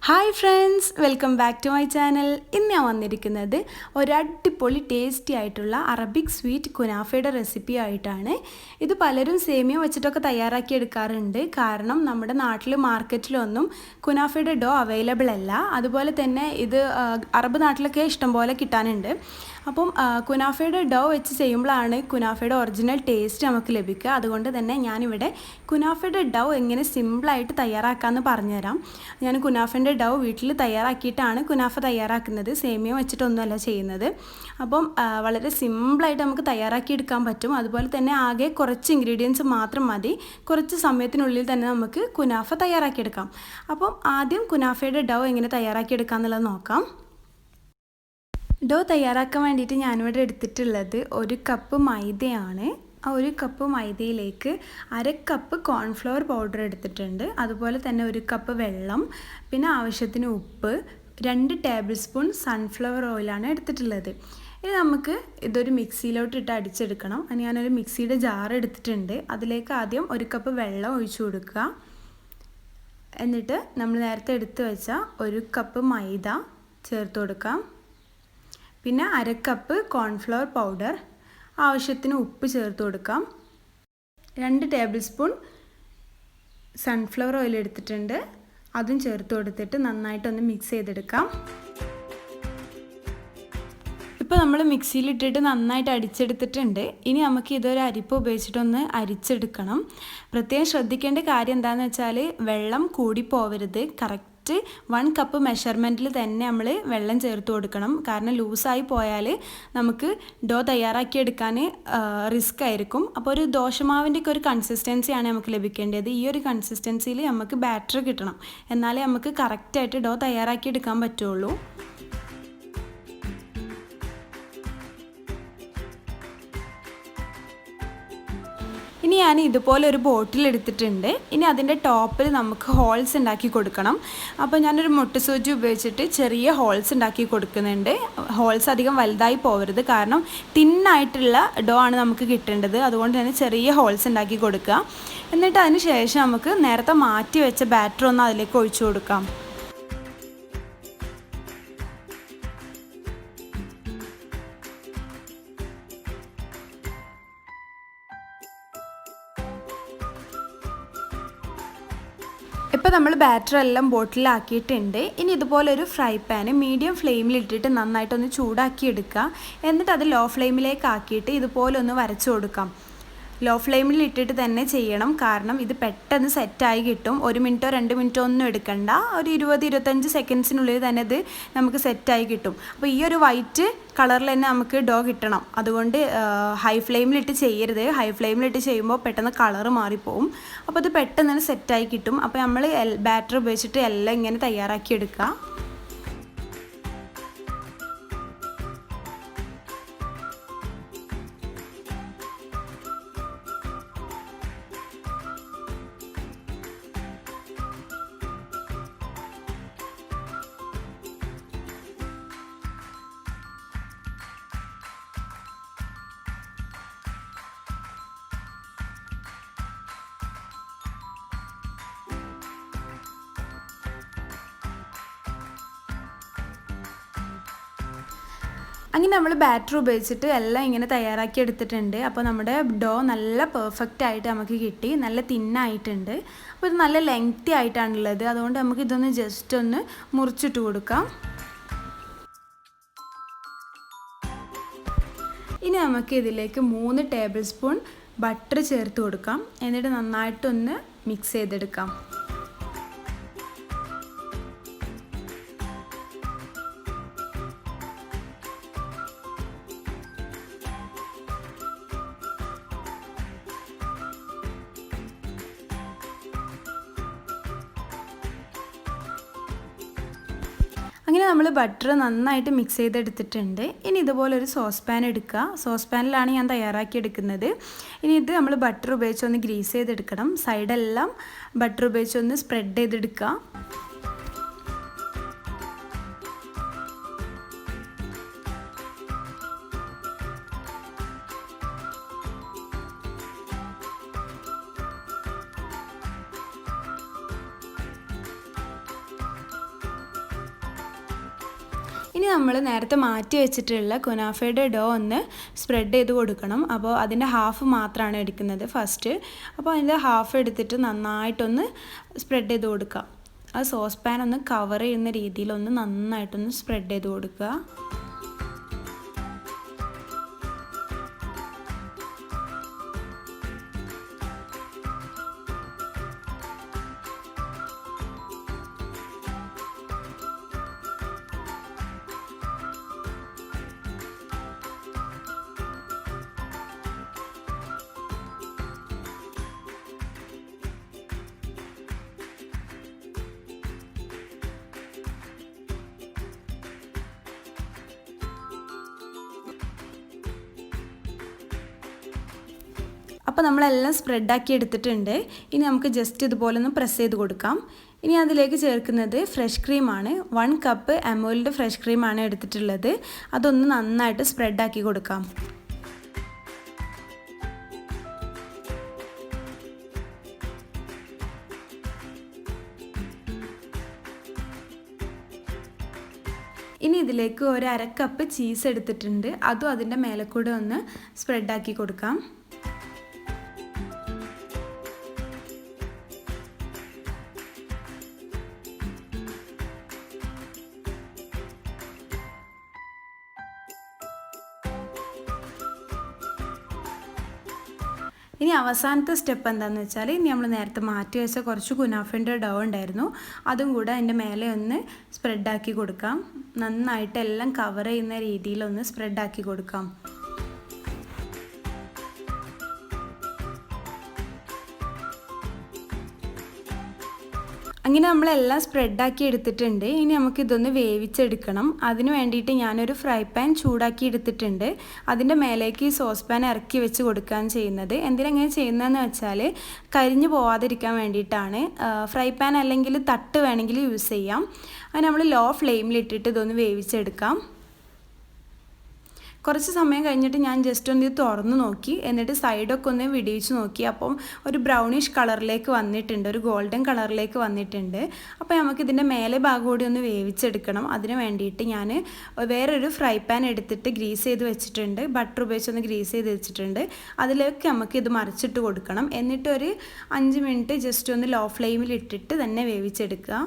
Hi friends, welcome back to my channel. ഇന്ന് ഞാൻ വന്നിരിക്കുന്നത് ഒരു അടിപൊളി ടേസ്റ്റി ആയിട്ടുള്ള അറബിക് സ്വീറ്റ് കുനാഫയുടെ റെസിപ്പി ആയിട്ടാണ്. ഇത് പലരും സേമിയ വെച്ചിട്ടൊക്കെ തയ്യാറാക്കി എടുക്കാറുണ്ട്. കാരണം നമ്മുടെ നാട്ടിൽ മാർക്കറ്റിലൊന്നും കുനാഫയുടെ ഡോ അവൈലബിൾ അല്ല. അതുപോലെ തന്നെ ഇത് അറബ് നാട്ടിലൊക്കെ ഇഷ്ടംപോലെ കിട്ടാനുണ്ട്. അപ്പം കുനാഫയുടെ ഡോ വെച്ച് ചെയ്യുമ്പോഴാണ് കുനാഫയുടെ ഒറിജിനൽ ടേസ്റ്റ് നമുക്ക് ലഭിക്കുക. അതുകൊണ്ട് തന്നെ ഞാനിവിടെ കുനാഫയുടെ ഡോ എങ്ങനെ സിമ്പിളായിട്ട് തയ്യാറാക്കാമെന്ന് പറഞ്ഞുതരാം. ഞാൻ കുനാഫയുടെ ഡോ വീട്ടിൽ തയ്യാറാക്കിയിട്ടാണ് കുനാഫ തയ്യാറാക്കുന്നത്. സേമിയ വെച്ചിട്ടൊന്നുമല്ല ചെയ്യുന്നത്. അപ്പം വളരെ സിമ്പിളായിട്ട് നമുക്ക് തയ്യാറാക്കിയെടുക്കാൻ പറ്റും. അതുപോലെ തന്നെ ആകെ കുറച്ച് ഇൻഗ്രീഡിയൻസ് മാത്രം മതി. കുറച്ച് സമയത്തിനുള്ളിൽ തന്നെ നമുക്ക് കുനാഫ തയ്യാറാക്കിയെടുക്കാം. അപ്പം ആദ്യം കുനാഫയുടെ ഡോ എങ്ങനെ തയ്യാറാക്കിയെടുക്കാം എന്നുള്ളത് നോക്കാം. ഡോ തയ്യാറാക്കാൻ വേണ്ടിയിട്ട് ഞാനിവിടെ എടുത്തിട്ടുള്ളത് 1 കപ്പ് മൈദയാണ്. ആ 1 കപ്പ് മൈദയിലേക്ക് 1/2 കപ്പ് കോൺഫ്ലവർ പൗഡർ എടുത്തിട്ടുണ്ട്. അതുപോലെ തന്നെ 1 കപ്പ് വെള്ളം, പിന്നെ ആവശ്യത്തിന് ഉപ്പ്, 2 ടേബിൾ സ്പൂൺ സൺഫ്ലവർ ഓയിലാണ് എടുത്തിട്ടുള്ളത്. ഇനി നമുക്ക് ഇതൊരു മിക്സിയിലോട്ട് ഇട്ട് അടിച്ചെടുക്കണം. ഞാനൊരു മിക്സിയുടെ ജാർ എടുത്തിട്ടുണ്ട്. അതിലേക്ക് ആദ്യം 1 കപ്പ് വെള്ളം ഒഴിച്ചു കൊടുക്കുക. എന്നിട്ട് നമ്മൾ നേരത്തെ എടുത്ത് വെച്ച 1 കപ്പ് മൈദ ചേർത്ത് കൊടുക്കാം. പിന്നെ 1/2 കപ്പ് കോൺഫ്ലവർ പൗഡർ, ആവശ്യത്തിന് ഉപ്പ് ചേർത്ത് കൊടുക്കാം. 2 ടേബിൾ സ്പൂൺ സൺഫ്ലവർ ഓയിൽ എടുത്തിട്ടുണ്ട്. അതും ചേർത്ത് കൊടുത്തിട്ട് നന്നായിട്ടൊന്ന് മിക്സ് ചെയ്തെടുക്കാം. ഇപ്പോൾ നമ്മൾ മിക്സിയിലിട്ടിട്ട് നന്നായിട്ട് അടിച്ചെടുത്തിട്ടുണ്ട്. ഇനി നമുക്ക് ഇതൊരു അരിപ്പ ഉപയോഗിച്ചിട്ടൊന്ന് അരിച്ചെടുക്കണം. പ്രത്യേകം ശ്രദ്ധിക്കേണ്ട കാര്യം എന്താണെന്ന് വെച്ചാൽ വെള്ളം കൂടി പോവരുത്. കറക്റ്റ് 1 കപ്പ് മെഷർമെൻറ്റിൽ തന്നെ നമ്മൾ വെള്ളം ചേർത്ത് കൊടുക്കണം. കാരണം ലൂസായി പോയാൽ നമുക്ക് ഡോ തയ്യാറാക്കിയെടുക്കാൻ റിസ്ക് ആയിരിക്കും. അപ്പോൾ ഒരു ദോശമാവിൻ്റെയൊക്കെ ഒരു കൺസിസ്റ്റൻസിയാണ് നമുക്ക് ലഭിക്കേണ്ടത്. ഈ ഒരു കൺസിസ്റ്റൻസിയിൽ നമുക്ക് ബാറ്റർ കിട്ടണം. എന്നാലേ നമുക്ക് കറക്റ്റായിട്ട് ഡോ തയ്യാറാക്കിയെടുക്കാൻ പറ്റുള്ളൂ. ഇനി ഞാൻ ഇതുപോലെ ഒരു ബോട്ടിൽ എടുത്തിട്ടുണ്ട്. ഇനി അതിൻ്റെ ടോപ്പിൽ നമുക്ക് ഹോൾസ് ഉണ്ടാക്കി കൊടുക്കണം. അപ്പോൾ ഞാനൊരു മുട്ടുസൂചി ഉപയോഗിച്ചിട്ട് ചെറിയ ഹോൾസ് ഉണ്ടാക്കി കൊടുക്കുന്നുണ്ട്. ഹോൾസ് അധികം വലുതായി പോകരുത്. കാരണം തിന്നായിട്ടുള്ള ഡോ ആണ് നമുക്ക് കിട്ടേണ്ടത്. അതുകൊണ്ട് തന്നെ ചെറിയ ഹോൾസ് ഉണ്ടാക്കി കൊടുക്കുക. എന്നിട്ട് അതിന് ശേഷം നമുക്ക് നേരത്തെ മാറ്റി വെച്ച ബാറ്റർ ഒന്ന് അതിലേക്ക് ഒഴിച്ചു കൊടുക്കാം. ഇപ്പോൾ നമ്മൾ ബാറ്റർ എല്ലാം ബോട്ടിലാക്കിയിട്ടുണ്ട്. ഇനി ഇതുപോലൊരു ഫ്രൈ പാന് മീഡിയം ഫ്ലെയിമിൽ ഇട്ടിട്ട് നന്നായിട്ടൊന്ന് ചൂടാക്കി എടുക്കുക. എന്നിട്ട് അത് ലോ ഫ്ലെയിമിലേക്ക് ആക്കിയിട്ട് ഇതുപോലെ ഒന്ന് വരച്ചു കൊടുക്കാം. ലോ ഫ്ലെയിമിൽ ഇട്ടിട്ട് തന്നെ ചെയ്യണം. കാരണം ഇത് പെട്ടെന്ന് സെറ്റായി കിട്ടും. 1 മിനിറ്റോ 2 മിനിറ്റോ ഒന്നും എടുക്കണ്ട. ഒരു 20-25 സെക്കൻഡ്സിനുള്ളിൽ തന്നെ ഇത് നമുക്ക് സെറ്റായി കിട്ടും. അപ്പോൾ ഈ ഒരു വൈറ്റ് കളറിൽ തന്നെ നമുക്ക് ഡോ കിട്ടണം. അതുകൊണ്ട് ഹൈ ഫ്ലെയിമിലിട്ട് ചെയ്യരുത്. ഹൈ ഫ്ലെയിമിലിട്ട് ചെയ്യുമ്പോൾ പെട്ടെന്ന് കളറ് മാറിപ്പോവും. അപ്പോൾ ഇത് പെട്ടെന്ന് തന്നെ സെറ്റായി കിട്ടും. അപ്പോൾ നമ്മൾ ബാറ്റർ ഉപയോഗിച്ചിട്ട് എല്ലാം ഇങ്ങനെ തയ്യാറാക്കി എടുക്കുക. അങ്ങനെ നമ്മൾ ബാറ്റർ ഉപയോഗിച്ചിട്ട് എല്ലാം ഇങ്ങനെ തയ്യാറാക്കി എടുത്തിട്ടുണ്ട്. അപ്പോൾ നമ്മുടെ ഡോ നല്ല പെർഫെക്റ്റ് ആയിട്ട് നമുക്ക് കിട്ടി. നല്ല തിന്നായിട്ടുണ്ട്. അപ്പോൾ ഇത് നല്ല ലെങ്തി ആയിട്ടാണുള്ളത്. അതുകൊണ്ട് നമുക്ക് ഇതൊന്ന് ജസ്റ്റ് ഒന്ന് മുറിച്ചിട്ട് കൊടുക്കാം. ഇനി നമുക്ക് ഇതിലേക്ക് 3 ടേബിൾ സ്പൂൺ ബട്ടർ ചേർത്ത് കൊടുക്കാം. എന്നിട്ട് നന്നായിട്ടൊന്ന് മിക്സ് ചെയ്തെടുക്കാം. അങ്ങനെ നമ്മൾ ബട്ടർ നന്നായിട്ട് മിക്സ് ചെയ്തെടുത്തിട്ടുണ്ട്. ഇനി ഇതുപോലൊരു സോസ് പാൻ എടുക്കുക. സോസ് പാനിലാണ് ഞാൻ തയ്യാറാക്കി എടുക്കുന്നത്. ഇനി ഇത് നമ്മൾ ബട്ടർ ഉപയോഗിച്ചൊന്ന് ഗ്രീസ് ചെയ്തെടുക്കണം. സൈഡെല്ലാം ബട്ടർ ഉപയോഗിച്ചൊന്ന് സ്പ്രെഡ് ചെയ്തെടുക്കുക. ഇനി നമ്മൾ നേരത്തെ മാറ്റി വെച്ചിട്ടുള്ള കുനാഫയുടെ ഡോ ഒന്ന് സ്പ്രെഡ് ചെയ്ത് കൊടുക്കണം. അപ്പോൾ അതിൻ്റെ ഹാഫ് മാത്രമാണ് എടുക്കുന്നത് ഫസ്റ്റ്. അപ്പോൾ അതിൻ്റെ ഹാഫ് എടുത്തിട്ട് നന്നായിട്ടൊന്ന് സ്പ്രെഡ് ചെയ്ത് കൊടുക്കുക. ആ സോസ് പാൻ ഒന്ന് കവർ ചെയ്യുന്ന രീതിയിലൊന്ന് നന്നായിട്ടൊന്ന് സ്പ്രെഡ് ചെയ്ത് കൊടുക്കുക. അപ്പോൾ നമ്മളെല്ലാം സ്പ്രെഡാക്കി എടുത്തിട്ടുണ്ട്. ഇനി നമുക്ക് ജസ്റ്റ് ഇതുപോലെ ഒന്ന് പ്രസ് ചെയ്ത് കൊടുക്കാം. ഇനി അതിലേക്ക് ചേർക്കുന്നത് ഫ്രഷ് ക്രീമാണ്. 1 കപ്പ് അമൂലിൻ്റെ ഫ്രഷ് ക്രീമാണ് എടുത്തിട്ടുള്ളത്. അതൊന്ന് നന്നായിട്ട് സ്പ്രെഡാക്കി കൊടുക്കാം. ഇനി ഇതിലേക്ക് 1/2 കപ്പ് ചീസ് എടുത്തിട്ടുണ്ട്. അതും അതിൻ്റെ മേലെ കൂടെ ഒന്ന് സ്പ്രെഡാക്കി കൊടുക്കാം. ഇനി അവസാനത്തെ സ്റ്റെപ്പ് എന്താണെന്ന് വെച്ചാൽ, ഇനി നമ്മൾ നേരത്തെ മാറ്റി വെച്ച കുറച്ച് കുനാഫിൻ്റെ ഡോ ഉണ്ടായിരുന്നു, അതും കൂടെ അതിൻ്റെ മേലെ ഒന്ന് സ്പ്രെഡാക്കി കൊടുക്കാം. നന്നായിട്ട് എല്ലാം കവർ ചെയ്യുന്ന രീതിയിലൊന്ന് സ്പ്രെഡാക്കി കൊടുക്കാം. അങ്ങനെ നമ്മളെല്ലാം സ്പ്രെഡാക്കി എടുത്തിട്ടുണ്ട്. ഇനി നമുക്കിതൊന്ന് വേവിച്ചെടുക്കണം. അതിന് വേണ്ടിയിട്ട് ഞാനൊരു ഫ്രൈ പാൻ ചൂടാക്കി എടുത്തിട്ടുണ്ട്. അതിൻ്റെ മേലേക്ക് ഈ സോസ് പാൻ ഇറക്കി വെച്ച് കൊടുക്കുകയാണ് ചെയ്യുന്നത്. എന്തിനങ്ങനെ ചെയ്യുന്നതെന്ന് വെച്ചാൽ കരിഞ്ഞു പോവാതിരിക്കാൻ വേണ്ടിയിട്ടാണ്. ഫ്രൈ പാൻ അല്ലെങ്കിൽ തട്ട് വേണമെങ്കിൽ യൂസ് ചെയ്യാം. അത് നമ്മൾ ലോ ഫ്ലെയിമിലിട്ടിട്ട് ഇതൊന്ന് വേവിച്ചെടുക്കാം. കുറച്ച് സമയം കഴിഞ്ഞിട്ട് ഞാൻ ജസ്റ്റ് ഒന്ന് ഇത് തുറന്ന് നോക്കി. എന്നിട്ട് സൈഡൊക്കെ ഒന്ന് വിടിയിച്ച് നോക്കി. അപ്പം ഒരു ബ്രൗണിഷ് കളറിലേക്ക് വന്നിട്ടുണ്ട്, ഒരു ഗോൾഡൻ കളറിലേക്ക് വന്നിട്ടുണ്ട്. അപ്പോൾ നമുക്കിതിൻ്റെ മേലെ ഭാഗം കൂടി ഒന്ന് വേവിച്ചെടുക്കണം. അതിന് വേണ്ടിയിട്ട് ഞാൻ വേറൊരു ഫ്രൈ പാൻ എടുത്തിട്ട് ഗ്രീസ് ചെയ്ത് വെച്ചിട്ടുണ്ട്. ബട്ടർ ഉപയോഗിച്ചൊന്ന് ഗ്രീസ് ചെയ്ത് വെച്ചിട്ടുണ്ട്. അതിലേക്ക് നമുക്കിത് മറിച്ചിട്ട് കൊടുക്കണം. എന്നിട്ട് ഒരു 5 മിനിറ്റ് ജസ്റ്റ് ഒന്ന് ലോ ഫ്ലെയിമിൽ ഇട്ടിട്ട് തന്നെ വേവിച്ചെടുക്കുക.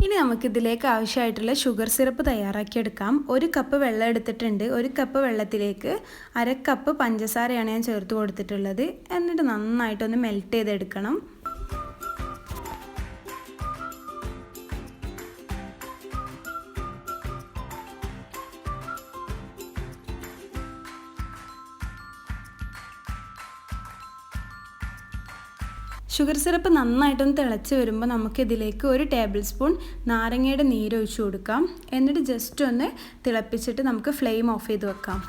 ഇനി നമുക്കിതിലേക്ക് ആവശ്യമായിട്ടുള്ള ഷുഗർ സിറപ്പ് തയ്യാറാക്കിയെടുക്കാം. 1 കപ്പ് വെള്ളം എടുത്തിട്ടുണ്ട്. 1 കപ്പ് വെള്ളത്തിലേക്ക് 1/2 കപ്പ് പഞ്ചസാരയാണ് ഞാൻ ചേർത്ത് കൊടുത്തിട്ടുള്ളത്. എന്നിട്ട് നന്നായിട്ടൊന്ന് മെൽറ്റ് ചെയ്തെടുക്കണം. ഷുഗർ സിറപ്പ് നന്നായിട്ടൊന്ന് തിളച്ച് വരുമ്പോൾ നമുക്കിതിലേക്ക് 1 ടേബിൾ സ്പൂൺ നാരങ്ങയുടെ നീര് ഒഴിച്ച് കൊടുക്കാം. എന്നിട്ട് ജസ്റ്റ് ഒന്ന് തിളപ്പിച്ചിട്ട് നമുക്ക് ഫ്ലെയിം ഓഫ് ചെയ്ത് വെക്കാം.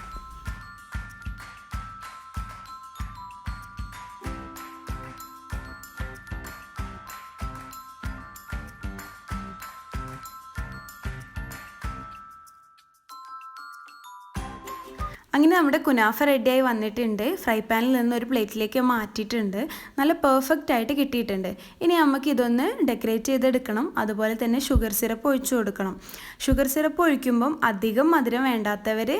അങ്ങനെ നമ്മുടെ കുനാഫ റെഡിയായി വന്നിട്ടുണ്ട്. ഫ്രൈ പാനിൽ നിന്ന് ഒരു പ്ലേറ്റിലേക്ക് മാറ്റിയിട്ടുണ്ട്. നല്ല പെർഫെക്റ്റ് ആയിട്ട് കിട്ടിയിട്ടുണ്ട്. ഇനി നമുക്ക് ഇതൊന്ന് ഡെക്കറേറ്റ് ചെയ്തെടുക്കണം. അതുപോലെ തന്നെ ഷുഗർ സിറപ്പ് ഒഴിച്ചു കൊടുക്കണം. ഷുഗർ സിറപ്പ് ഒഴിക്കുമ്പം അധികം മധുരം വേണ്ടാത്തവർ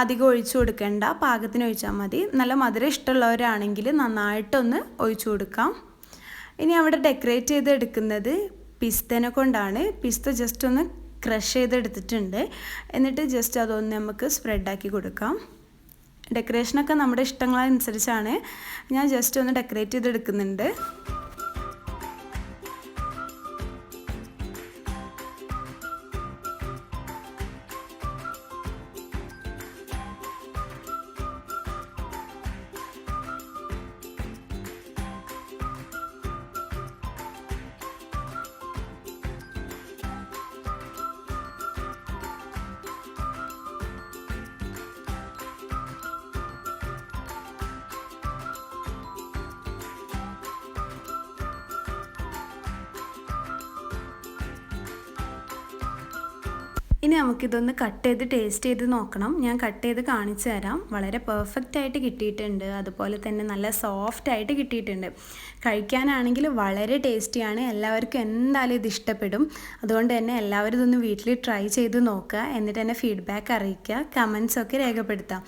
അധികം ഒഴിച്ചു കൊടുക്കേണ്ട, പാകത്തിന് ഒഴിച്ചാൽ മതി. നല്ല മധുരം ഇഷ്ടമുള്ളവരാണെങ്കിൽ നന്നായിട്ടൊന്ന് ഒഴിച്ചു കൊടുക്കാം. ഇനി അവിടെ ഡെക്കറേറ്റ് ചെയ്തെടുക്കുന്നത് പിസ്തനെ കൊണ്ടാണ്. പിസ്ത ജസ്റ്റ് ഒന്ന് ക്രഷ് ചെയ്തെടുത്തിട്ടുണ്ട്. എന്നിട്ട് ജസ്റ്റ് അതൊന്ന് നമുക്ക് സ്പ്രെഡാക്കി കൊടുക്കാം. ഡെക്കറേഷനൊക്കെ നമ്മുടെ ഇഷ്ടങ്ങളനുസരിച്ചാണ്. ഞാൻ ജസ്റ്റ് ഒന്ന് ഡെക്കറേറ്റ് ചെയ്തെടുക്കുന്നുണ്ട്. ഇനി നമുക്കിതൊന്ന് കട്ട് ചെയ്ത് ടേസ്റ്റ് ചെയ്ത് നോക്കണം. ഞാൻ കട്ട് ചെയ്ത് കാണിച്ചു തരാം. വളരെ പെർഫെക്റ്റ് ആയിട്ട് കിട്ടിയിട്ടുണ്ട്. അതുപോലെ തന്നെ നല്ല സോഫ്റ്റ് ആയിട്ട് കിട്ടിയിട്ടുണ്ട്. കഴിക്കാനാണെങ്കിൽ വളരെ ടേസ്റ്റിയാണ്. എല്ലാവർക്കും എന്തായാലും ഇത് ഇഷ്ടപ്പെടും. അതുകൊണ്ട് തന്നെ എല്ലാവരും ഇതൊന്ന് വീട്ടിൽ ട്രൈ ചെയ്ത് നോക്കുക. എന്നിട്ട് തന്നെ ഫീഡ്ബാക്ക് അറിയിക്കുക, കമൻസ് ഒക്കെ രേഖപ്പെടുത്താം.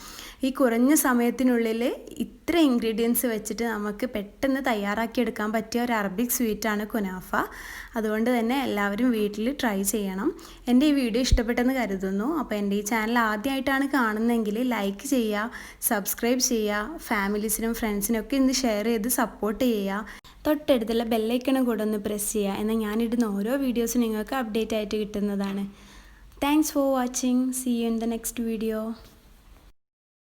ഈ കുറഞ്ഞ സമയത്തിനുള്ളിൽ ഇത്ര ഇൻഗ്രീഡിയൻസ് വെച്ചിട്ട് നമുക്ക് പെട്ടെന്ന് തയ്യാറാക്കിയെടുക്കാൻ പറ്റിയ ഒരു അറബിക് സ്വീറ്റാണ് കുനാഫ. അതുകൊണ്ട് തന്നെ എല്ലാവരും വീട്ടിൽ ട്രൈ ചെയ്യണം. എൻ്റെ ഈ വീഡിയോ ഇഷ്ടപ്പെട്ടെന്ന് കരുതുന്നു. അപ്പോൾ എൻ്റെ ഈ ചാനൽ ആദ്യമായിട്ടാണ് കാണുന്നതെങ്കിൽ ലൈക്ക് ചെയ്യുക, സബ്സ്ക്രൈബ് ചെയ്യുക, ഫാമിലീസിനും ഫ്രണ്ട്സിനും ഒക്കെ ഇന്ന് ഷെയർ ചെയ്ത് സപ്പോർട്ട് ചെയ്യുക. തൊട്ടടുത്തുള്ള ബെല്ലൈക്കണും കൂടെ ഒന്ന് പ്രസ് ചെയ്യുക. എന്നാൽ ഞാനിടുന്ന ഓരോ വീഡിയോസും നിങ്ങൾക്ക് അപ്ഡേറ്റ് ആയിട്ട് കിട്ടുന്നതാണ്. Thanks for watching. See you in the next video.